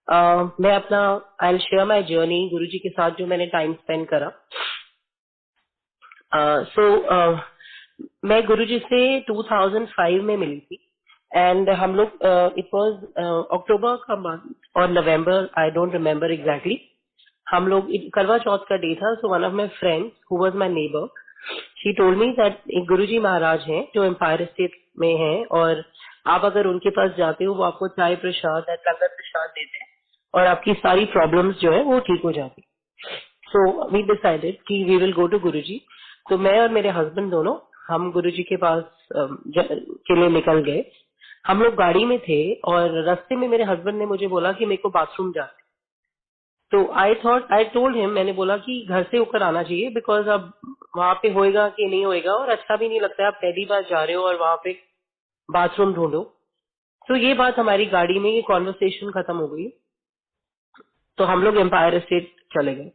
मैं अपना I will share my journey Guruji के साथ जो मैंने टाइम स्पेंड करा। सो मैं गुरुजी से 2005 में मिली थी एंड हम लोग इट वाज अक्टूबर का मंथ और नवंबर, आई डोंट रिमेम्बर एग्जैक्टली। हम लोग करवा चौथ का डे था। So one of my friends who was my neighbour, she told me that एक गुरुजी महाराज हैं जो एम्पायर स्टेट में हैं, और आप अगर उनके पास जाते हो वो आपको चाय प्रसाद या लंगर प्रसाद देते हैं और आपकी सारी प्रॉब्लम्स जो है वो ठीक हो जाती। सो वी डिसाइडेड कि वी विल गो टू गुरुजी। तो मैं और मेरे हस्बैंड दोनों हम गुरुजी के पास के लिए निकल गए। हम लोग गाड़ी में थे और रास्ते में मेरे हस्बैंड ने मुझे बोला कि मेरे को बाथरूम जाना है। तो आई टोल्ड हिम, मैंने बोला कि घर से होकर आना चाहिए बिकॉज अब वहां पे होएगा कि नहीं होएगा, और अच्छा भी नहीं लगता है, आप पहली बार जा रहे हो और वहां पे बाथरूम ढूंढो। तो ये बात हमारी गाड़ी में, ये कॉन्वर्सेशन खत्म हो गई। तो हम लोग एम्पायर स्टेट चले गए।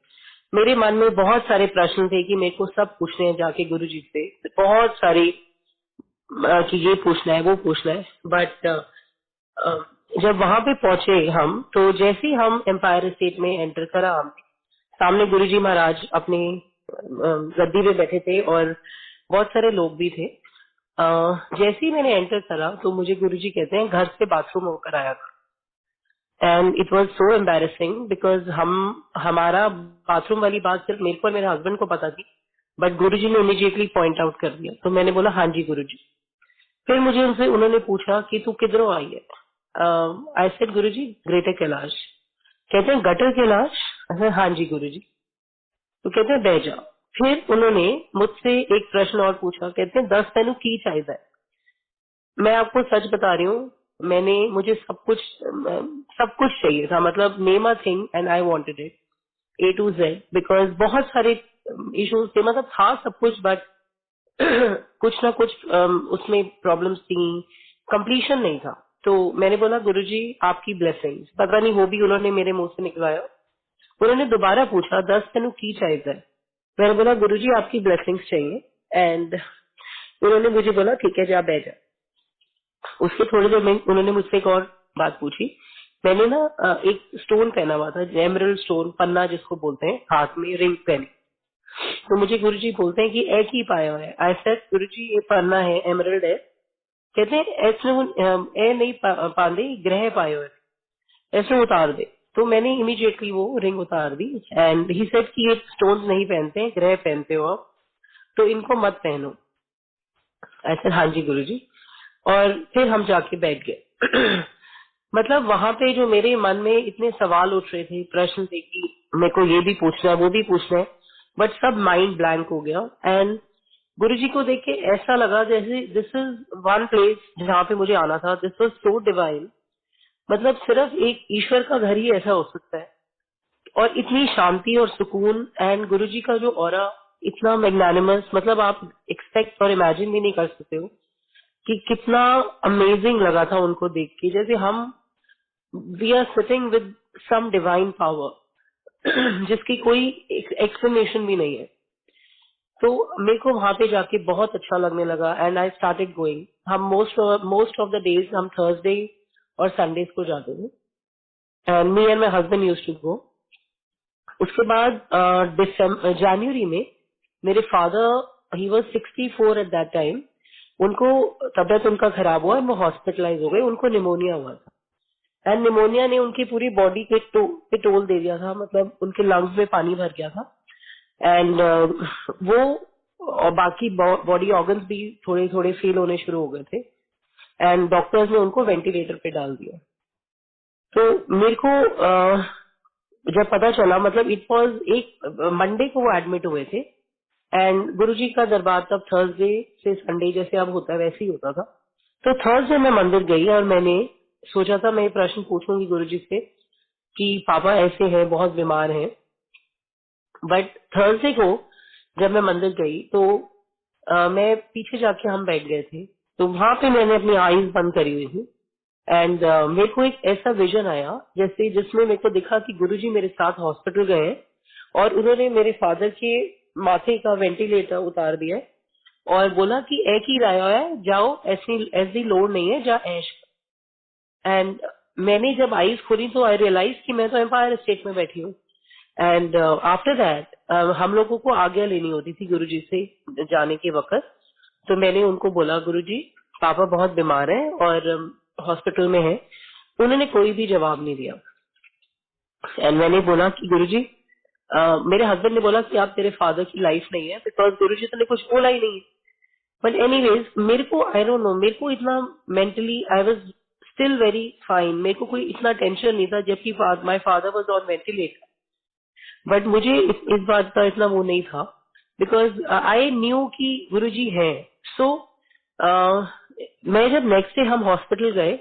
मेरे मन में बहुत सारे प्रश्न थे कि मेरे को सब पूछने हैं जाके गुरुजी से, बहुत सारी कि ये पूछना है वो पूछना है। बट जब वहां पे पहुंचे हम, तो जैसे ही हम एम्पायर स्टेट में एंटर करा, हम सामने गुरुजी महाराज अपने गद्दी पे बैठे थे और बहुत सारे लोग भी थे। जैसे ही मैंने एंटर करा तो मुझे गुरुजी कहते हैं घर से बाथरूम होकर आया था। And it was so embarrassing because हमारा बाथरूम वाली बात सिर्फ मेरे को और मेरे हस्बैंड को पता थी, बट गुरुजी ने इमीडिएटली पॉइंट आउट कर दिया। तो मैंने बोला हाँ जी गुरुजी। फिर मुझे उनसे उन्होंने पूछा कि तू किधरों आई है। आई सेड गुरुजी ग्रेटर कैलाश। कहते हैं गटर कैलाश? I said, हाँ जी गुरुजी। तो कहते हैं बह जाओ। फिर उन्होंने मुझसे एक प्रश्न और पूछा, कहते हैं 10 तेनू की चाहिए। मैं आपको सच बता रही हूँ, मुझे सब कुछ चाहिए था, मतलब name a thing and I wanted it A to Z, because बहुत सारे इश्यूज थे, मतलब था सब कुछ, बट कुछ ना कुछ उसमें प्रॉब्लम्स थी, कंप्लीशन नहीं था। तो मैंने बोला गुरुजी आपकी ब्लेसिंग्स, पता नहीं वो भी उन्होंने मेरे मुंह से निकलवाया। उन्होंने दोबारा पूछा 10 तेनू की चाहिए। मैंने बोला गुरुजी आपकी ब्लेसिंग्स चाहिए। एंड उन्होंने मुझे बोला ठीक है जा बैठ जा। उसके थोड़ी देर में उन्होंने मुझसे एक और बात पूछी। मैंने ना एक स्टोन पहना हुआ था, एमरल्ड स्टोन, पन्ना जिसको बोलते हैं, हाथ में रिंग पहनी। तो मुझे गुरुजी बोलते हैं कि एक ही पाया हुआ है। आई सेड गुरुजी ये पन्ना है, एमरल्ड है। कहते हैं ऐसे ए नहीं पांदे, ग्रह पाए हुए, ऐसे उतार दे। तो मैंने इमीडिएटली वो रिंग उतार दी एंड ही सेड कि ये स्टोन नहीं पहनते हैं, ग्रह पहनते हो आप, तो इनको मत पहनो। आई सेड हाँ जी गुरुजी। और फिर हम जाके बैठ गए। मतलब वहां पे जो मेरे मन में इतने सवाल उठ रहे थे, प्रश्न थे कि मेरे को ये भी पूछना है वो भी पूछना है, बट सब माइंड ब्लैंक हो गया। एंड गुरुजी को देख के ऐसा लगा जैसे दिस इज वन प्लेस जहाँ पे मुझे आना था, दिस वाज सो डिवाइन। मतलब सिर्फ एक ईश्वर का घर ही ऐसा हो सकता है, और इतनी शांति और सुकून। एंड गुरुजी का जो ऑरा इतना मैग्नानिमस, मतलब आप एक्सपेक्ट और इमेजिन भी नहीं कर सकते हो कि कितना अमेजिंग लगा था उनको देख के, जैसे हम we are sitting with some divine power जिसकी कोई एक्सप्लेनेशन भी नहीं है। तो मेरे को वहां पे जाके बहुत अच्छा लगने लगा एंड आई स्टार्टेड गोइंग। हम मोस्ट ऑफ द डेज हम थर्सडे और संडेज को जाते थे and me and my husband used to go. उसके बाद जनवरी में मेरे father, he was 64 at that time, उनको तबियत उनका खराब हुआ, वो हॉस्पिटलाइज हो गए, उनको निमोनिया हुआ था। एंड निमोनिया ने उनकी पूरी बॉडी पे टोल दे दिया था, मतलब उनके लंग्स में पानी भर गया था। एंड वो और बाकी बॉडी ऑर्गन्स भी थोड़े थोड़े फील होने शुरू हो गए थे एंड डॉक्टर्स ने उनको वेंटिलेटर पे डाल दिया। तो मेरे को जब पता चला, मतलब इट वॉज एक मंडे को वो एडमिट हुए थे एंड गुरुजी का दरबार तब थर्सडे से संडे जैसे अब होता है वैसे ही होता था। तो थर्सडे मैं मंदिर गई और मैंने सोचा था मैं ये प्रश्न पूछूंगी गुरुजी से कि पापा ऐसे हैं, बहुत बीमार हैं। बट थर्सडे को जब मैं मंदिर गई तो मैं पीछे जाके हम बैठ गए थे, तो वहां पे मैंने अपनी आईज बंद करी हुई थी एंड मेरे को एक ऐसा विजन आया जैसे जिसमें मेरे को दिखा कि गुरुजी मेरे साथ हॉस्पिटल गए और उन्होंने मेरे फादर के माथे का वेंटिलेटर उतार दिया है और बोला कि एक ही लाया है, जाओ, ऐसी ऐसी लोड नहीं है, जा ऐश। एंड मैंने जब आईज खोली तो आई रियलाइज कि मैं तो एम्पायर स्टेट में बैठी हूँ। एंड आफ्टर दैट हम लोगों को आज्ञा लेनी होती थी गुरुजी से जाने के वक्त। तो मैंने उनको बोला गुरुजी पापा बहुत बीमार हैं और हॉस्पिटल में हैं। उन्होंने कोई भी जवाब नहीं दिया। एंड मैंने बोला कि गुरुजी मेरे हस्बैंड ने बोला कि आप तेरे फादर की लाइफ नहीं है, बिकॉज गुरुजी ने कुछ बोला ही नहीं। बट एनीवेज मेरे को आई डोंट नो, मेरे को इतना mentally I was still very fine, मेरे को कोई इतना टेंशन नहीं था, जबकि my father was on ventilator. But मुझे इस बात का इतना वो नहीं था, बिकॉज आई न्यू कि गुरुजी हैं। सो मैं जब नेक्स्ट डे हम हॉस्पिटल गए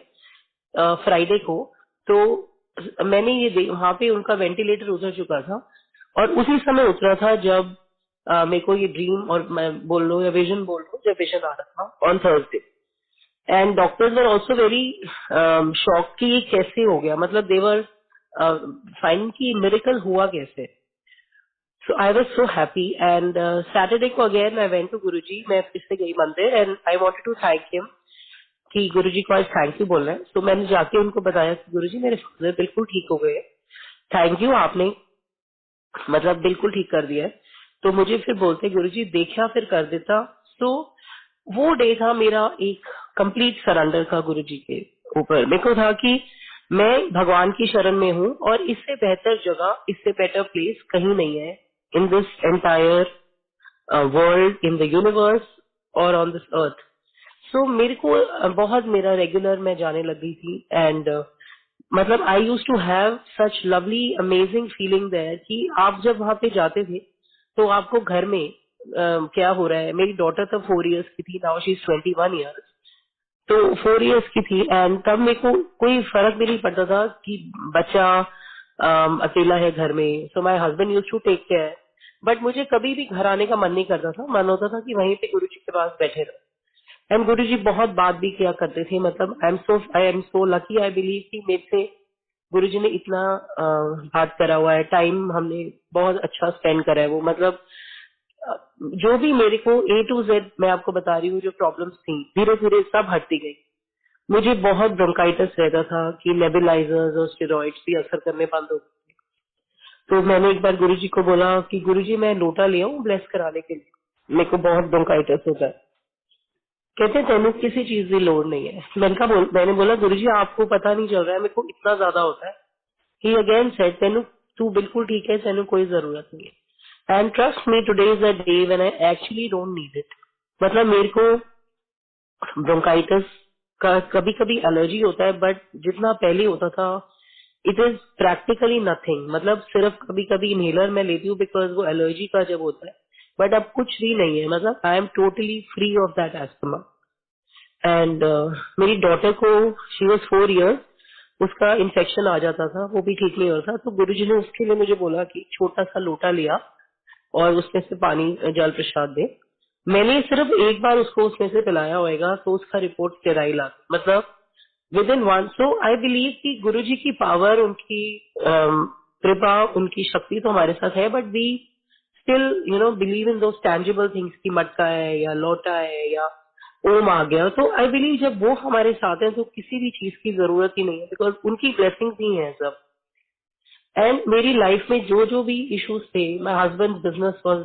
फ्राइडे को, तो मैंने ये वहां पे उनका वेंटिलेटर उतर चुका था और उसी समय उतरा था जब मेरे को ये ड्रीम और मैं बोल लो या विजन बोल लो, जब विजन आ रहा था on Thursday. And doctors were also very shock कि ये कैसे हो गया, मतलब देवर फाइन कि मिरेकल हुआ कैसे। So I was so happy. And Saturday को again I went to Guruji, मैं फिर से गई मंदिर and I wanted to thank him कि गुरुजी को आज थैंक यू बोलना है। तो मैंने जाके उनको बताया कि गुरुजी मेरे फादर बिल्कुल ठीक हो गए, थैंक यू, आपने मतलब बिल्कुल ठीक कर दिया है। तो मुझे फिर बोलते गुरुजी देखा फिर कर देता। तो वो डे था मेरा एक कंप्लीट सरेंडर का गुरुजी के ऊपर। मेरे को था कि मैं भगवान की शरण में हूँ और इससे बेहतर जगह, इससे बेटर प्लेस कहीं नहीं है in this entire world, in the universe और ऑन दिस अर्थ। सो मेरे को बहुत मेरा रेगुलर मैं जाने लगी थी। एंड मतलब I use to have such lovely amazing feeling there कि आप जब वहां पे जाते थे तो आपको घर में क्या हो रहा है। मेरी डॉटर तब 4 इयर्स की थी, नाउ शी इज 21 ईयर्स। तो 4 इयर्स की थी एंड तब मेरे को कोई फर्क भी नहीं पड़ता था कि बच्चा अकेला है घर में। So my husband used to take care. But मुझे कभी भी घर आने का मन नहीं करता था, मन होता था कि वहीं पे गुरुजी के पास बैठे रहो। एंड गुरुजी बहुत बात भी किया करते थे, मतलब I am so lucky, I believe कि मेरे से गुरुजी ने इतना बात करा हुआ है, टाइम हमने बहुत अच्छा स्पेंड करा है। वो मतलब अ, जो भी मेरे को ए टू जेड मैं आपको बता रही हूँ, जो प्रॉब्लम्स थी धीरे धीरे सब हटती गई। मुझे बहुत ब्रोंकाइटिस रहता था कि नेबुलाइजर्स और स्टेरॉइड्स भी असर करने बंद हो गए। तो मैंने एक बार गुरुजी को बोला कि गुरुजी मैं लोटा ले आऊं ब्लेस कराने के लिए, मेरे को बहुत ब्रोंकाइटिस होता है। कहते तेनू किसी चीज की लोड नहीं है। मैंने बोला गुरुजी आपको पता नहीं चल रहा है, मेरे को इतना ज्यादा होता है। ही अगेन सेड तेनू तू बिल्कुल ठीक है, तेनू कोई जरूरत नहीं है। And trust me today is a day when I actually don't need it. मतलब मेरे को ब्रोंकाइटिस का कभी कभी एलर्जी होता है, बट जितना पहले होता था इट इज प्रैक्टिकली नथिंग। मतलब सिर्फ कभी कभी इनहेलर मैं लेती हूँ बिकॉज वो एलर्जी का जब होता है, बट अब कुछ भी नहीं है। मतलब I am totally free of that asthma. And मेरी डॉटर को शी वॉज 4 इयर्स, उसका इन्फेक्शन आ जाता था, वो भी ठीक नहीं होता। तो गुरुजी ने उसके लिए मुझे बोला कि छोटा सा लोटा लिया और उसमें से पानी जल प्रसाद दे। मैंने सिर्फ एक बार उसको उसमें से पिलाया होएगा तो उसका रिपोर्ट स्टेराइल आ, मतलब with in one. So I believe कि गुरुजी की पावर, उनकी कृपा, उनकी शक्ति तो हमारे साथ है, but we still believe in those tangible things की मटका है या लोटा है या ओम आ गया। तो आई बिलीव जब वो हमारे साथ है तो किसी भी चीज की जरूरत ही नहीं है, बिकॉज उनकी ब्लेसिंग्स ही है सब। एंड मेरी लाइफ में जो जो भी इश्यूज थे, my husband business was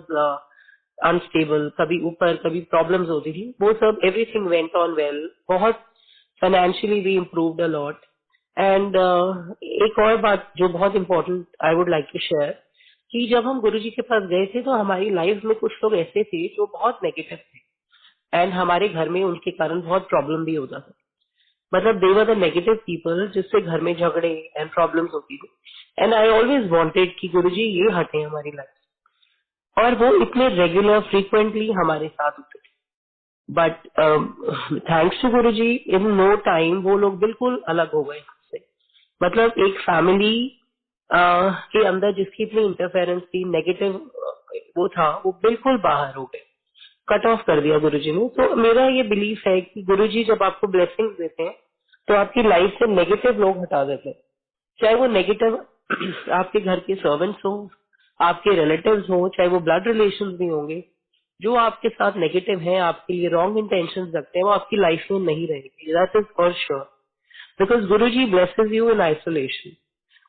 unstable, कभी ऊपर कभी प्रॉब्लम्स होती थी, वो सब एवरीथिंग वेंट ऑन वेल। बहुत financially we improved a lot. And एक और बात जो बहुत important I would like to share, कि जब हम गुरुजी के पास गए थे तो हमारी लाइफ में कुछ लोग ऐसे थे जो बहुत नेगेटिव थे एंड हमारे घर में उनके कारण बहुत प्रॉब्लम भी होता था। मतलब दे वर द नेगेटिव पीपल जिससे घर में झगड़े एंड प्रॉब्लम्स होती थी। एंड आई ऑलवेज वांटेड कि गुरुजी ये हटे हमारी लाइफ, और वो इतने रेगुलर फ्रीक्वेंटली हमारे साथ होते थे। But thanks to Guruji in no time वो लोग बिल्कुल अलग हो गए हमसे। मतलब एक फैमिली के अंदर जिसकी इतनी इंटरफेरेंस थी, नेगेटिव वो था, वो बिल्कुल बाहर हो गए, कट ऑफ कर दिया गुरुजी ने। तो मेरा ये बिलीफ है कि गुरुजी जब आपको ब्लेसिंग्स देते हैं तो आपकी लाइफ से नेगेटिव लोग हटा देते हैं, चाहे वो नेगेटिव आपके घर के सर्वेंट्स हो, आपके रिलेटिव्स हो, चाहे वो ब्लड रिलेशंस भी होंगे। जो आपके साथ नेगेटिव है, आपके लिए रॉन्ग इंटेंशंस रखते हैं, वो आपकी लाइफ में नहीं रहेगी, that is for sure. Because Guru ji blesses you in isolation.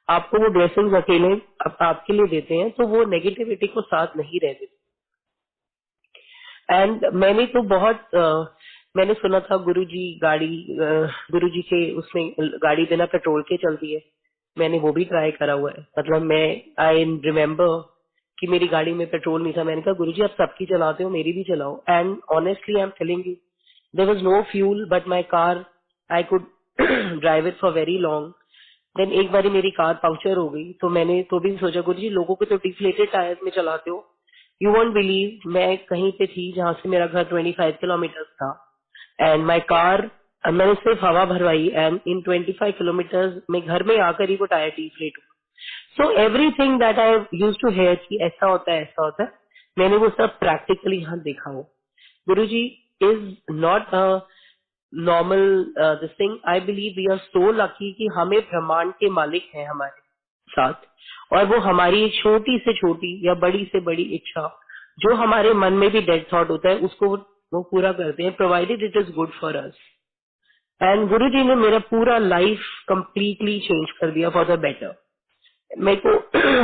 आपको वो ब्लेसिंग्स अकेले आपके लिए देते हैं, तो वो नेगेटिविटी को साथ नहीं रहते। एंड मैंने तो बहुत मैंने सुना था गुरुजी गाड़ी गुरुजी के उसमें गाड़ी बिना पेट्रोल के चलती है। मैंने वो भी ट्राई करा हुआ है। मतलब मैं आई रिमेम्बर कि मेरी गाड़ी में पेट्रोल नहीं था। मैंने कहा गुरुजी आप सबकी चलाते हो, मेरी भी चलाओ। And honestly I am telling you, there was no fuel but my car, I could drive it for very long. Then एक बारी मेरी कार पंक्चर हो गई, तो मैंने तो भी सोचा गुरुजी लोगों को तो डिफ्लेटेड टायर्स में चलाते हो। यू वोंट बिलीव, मैं कहीं पे थी जहां से मेरा घर 25 किलोमीटर था, एंड माई कार, मैंने सिर्फ हवा भरवाई एंड इन 25 किलोमीटर में घर में आकर ही वो टायर डिफ्लेट हुआ। So everything that I use to hear कि ऐसा होता है ऐसा होता है, मैंने वो सब प्रैक्टिकली यहाँ देखा हो। Guruji is not a normal this thing. I believe we are so lucky कि हमें ब्रह्मांड के मालिक हैं हमारे साथ, और वो हमारी एक छोटी से छोटी या बड़ी से बड़ी इच्छा, जो हमारे मन में भी डेड थॉट होता है, उसको वो पूरा करते हैं, provided it is good for us. And गुरु जी ने मेरा पूरा लाइफ कंप्लीटली चेंज कर दिया फॉर द बेटर। मेरे को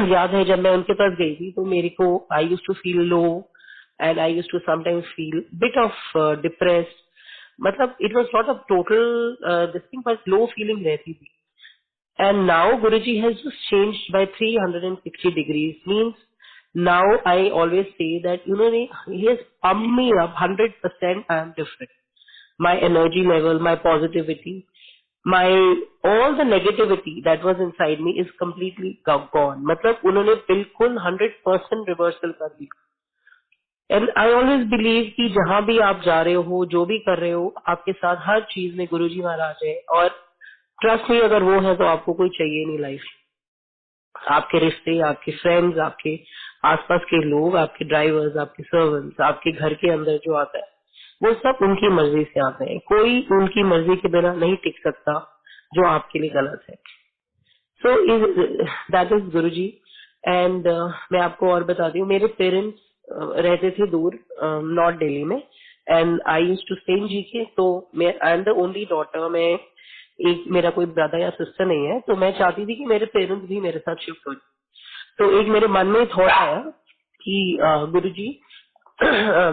याद है जब मैं उनके पास गई थी, तो मेरे को I use to feel low and I use to sometimes feel bit of depressed. मतलब it was not a total this thing, but low feeling रहती थी। And now Guruji has just changed by 360 degrees. Means now I always say that, he has pumped me up 100%. I am different. My energy level, my positivity, my all the negativity that was inside me is completely gone. मतलब उन्होंने बिल्कुल 100% reversal कर दिया। And I always believe कि जहां भी आप जा रहे हो, जो भी कर रहे हो, आपके साथ हर चीज में गुरुजी महाराज है। और ट्रस्ट में अगर वो है तो आपको कोई चाहिए नहीं लाइफ। आपके रिश्ते, आपके फ्रेंड्स, आपके आसपास के लोग, आपके ड्राइवर्स, आपके सर्वेंट्स, आपके घर के अंदर जो आता है, वो सब उनकी मर्जी से आते हैं। कोई उनकी मर्जी के बिना नहीं टिक सकता जो आपके लिए गलत है। So that is Guruji. And मैं आपको और बता दी हूँ, मेरे पेरेंट्स रहते थे दूर नॉर्थ दिल्ली में, and I use to stay in GK. तो मैं I am the only daughter. मैं एक मेरा कोई ब्रदर या सिस्टर नहीं है, तो मैं चाहती थी कि मेरे पेरेंट्स भी मेरे साथ शिफ्ट हो। तो एक मेरे मन में थॉट आया कि गुरुजी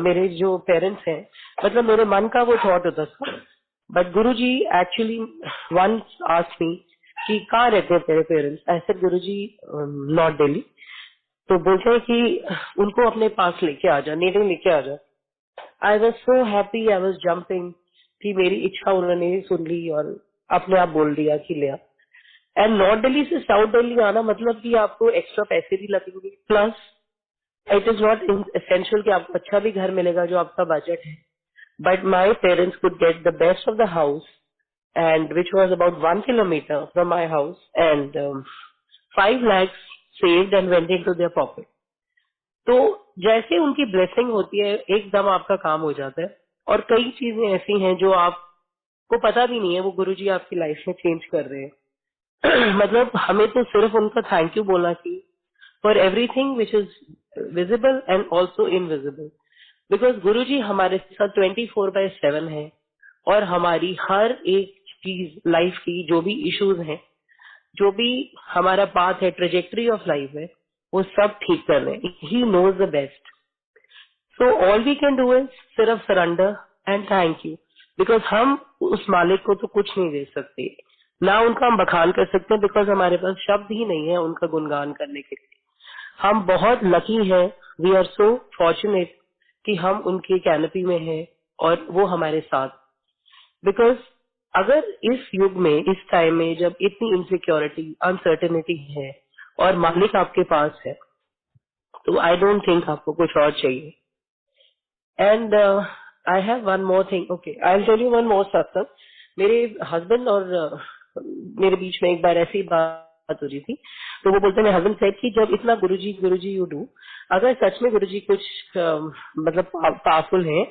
मेरे जो पेरेंट्स हैं, मतलब मेरे मन का वो थॉट होता था। But Guruji actually once asked me कि कहाँ रहते हैं तेरे पेरेंट्स। ऐसे गुरुजी नॉर्थ दिल्ली। तो बोलते हैं कि उनको अपने पास लेके आ जा, नेटिव लेके आ जा। आई was so happy, I was jumping कि मेरी इच्छा उन्होंने सुन ली और अपने आप बोल दिया कि ले आ। एंड नॉर्थ दिल्ली से साउथ दिल्ली आना मतलब कि आपको एक्स्ट्रा पैसे भी लगेंगे, plus it is not essential कि आपको अच्छा भी घर मिलेगा जो आपका बजट है। But my parents could get the best of the house, and which was about 1 kilometre from my house, and 5 lakhs saved and went into their pocket. तो जैसे उनकी ब्लेसिंग होती है, एकदम आपका काम हो जाता है। और कई चीजें ऐसी हैं जो आपको पता भी नहीं है, वो गुरुजी आपकी लाइफ में चेंज कर रहे हैं। मतलब हमें तो सिर्फ उनका थैंक यू बोलना चाहिए for everything which is visible and also invisible. Because Guruji हमारे साथ 24/7 है, और हमारी हर एक चीज लाइफ की जो भी इश्यूज हैं, जो भी हमारा पाथ है, ट्रेजेक्टरी ऑफ लाइफ है, वो सब ठीक कर रहे हैं। He knows the best. So all we can do is सिर्फ surrender and thank you. Because हम उस मालिक को तो कुछ नहीं दे सकते, ना उनका हम बखान कर सकते हैं, बिकॉज हमारे पास शब्द ही नहीं है उनका गुणगान करने के लिए। हम बहुत लकी हैं, वी आर सो फॉर्चुनेट कि हम उनके कैनपी में हैं और वो हमारे साथ। बिकॉज अगर इस युग में, इस टाइम में जब इतनी इनसिक्योरिटी, अनसर्टेनिटी है और मालिक आपके पास है, तो आई डोंट थिंक आपको कुछ और चाहिए। And I have one more thing. Okay, I will tell you one more satsang. मेरे हस्बैंड और मेरे बीच में एक बार ऐसी बात हो रही थी, तो वो बोलते, मेरे हस्बैंड सेड कि जब इतना गुरुजी यू डू, अगर सच में गुरुजी कुछ मतलब पावरफुल है,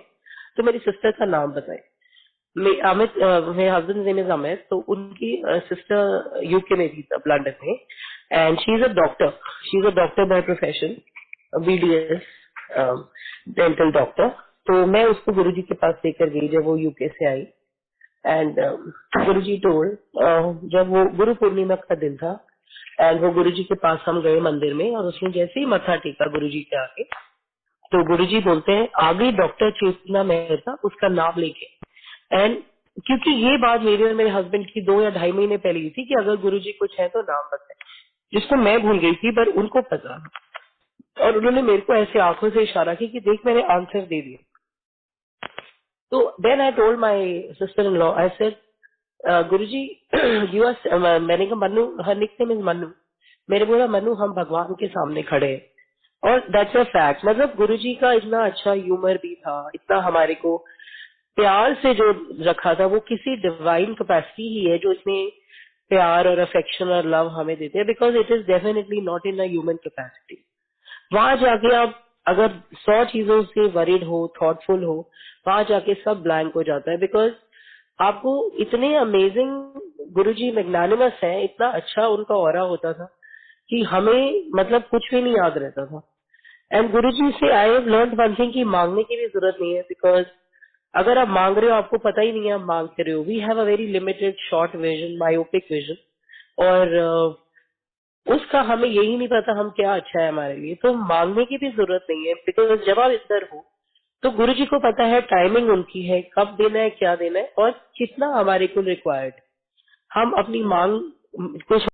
तो मेरी सिस्टर का नाम बताए। अमित, मेरे हस्बैंड नेम इज अमित। तो उनकी सिस्टर यूके में थी तब, लंदन में, and she is a doctor. She is a doctor by profession, BDS dental doctor. तो मैं उसको गुरुजी के पास लेकर गई जब वो यूके से आई। एंड गुरुजी टोल्ड, जब वो गुरु पूर्णिमा का दिन था एंड वो गुरुजी के पास हम गए मंदिर में और उसने जैसे ही मत्था टेका गुरुजी के आगे, तो गुरुजी बोलते हैं आगे डॉक्टर चेतना मेहता उसका नाम लेके। एंड क्योंकि ये बात मेरे और मेरे हस्बैंड की 2 या ढाई महीने पहले ही थी कि अगर गुरुजी कुछ है तो नाम बताए, जिसको मैं भूल गई थी पर उनको पता। और उन्होंने मेरे को ऐसे आंखों से इशारा की कि देख मैंने आंसर दे दिया। तो then I told my sister in law, I said Guruji you are, मैंने कहा Manu, her nickname is Manu. मेरे बोला मनु हम भगवान के सामने खड़े हैं। और दैट्स अ फैक्ट, मतलब गुरुजी का इतना अच्छा ह्यूमर भी था, इतना हमारे को प्यार से जो रखा था, वो किसी डिवाइन कैपेसिटी ही है जो इसमें प्यार और अफेक्शन और लव हमें देते हैं, because it is definitely not in a human capacity. वहां जाके आप अगर 100 चीजों से वरीड हो, थॉटफुल हो, वहां जाके सब ब्लैंक हो जाता है, बिकॉज आपको इतने अमेजिंग गुरुजी मैग्नानिमस है, इतना अच्छा उनका ऑरा होता था कि हमें मतलब कुछ भी नहीं याद रहता था। एंड गुरुजी से I have learn one thing कि मांगने की भी जरूरत नहीं है, बिकॉज अगर आप मांग रहे हो आपको पता ही नहीं है आप मांग रहे हो। We have a very limited short vision, myopic vision, और उसका हमें यही नहीं पता हम क्या अच्छा है हमारे लिए, तो मांगने की भी जरूरत नहीं है, बिकॉज जब आप इधर हो तो गुरु जी को पता है टाइमिंग उनकी है, कब देना है, क्या देना है और कितना हमारे को रिक्वायर्ड। हम अपनी मांग कुछ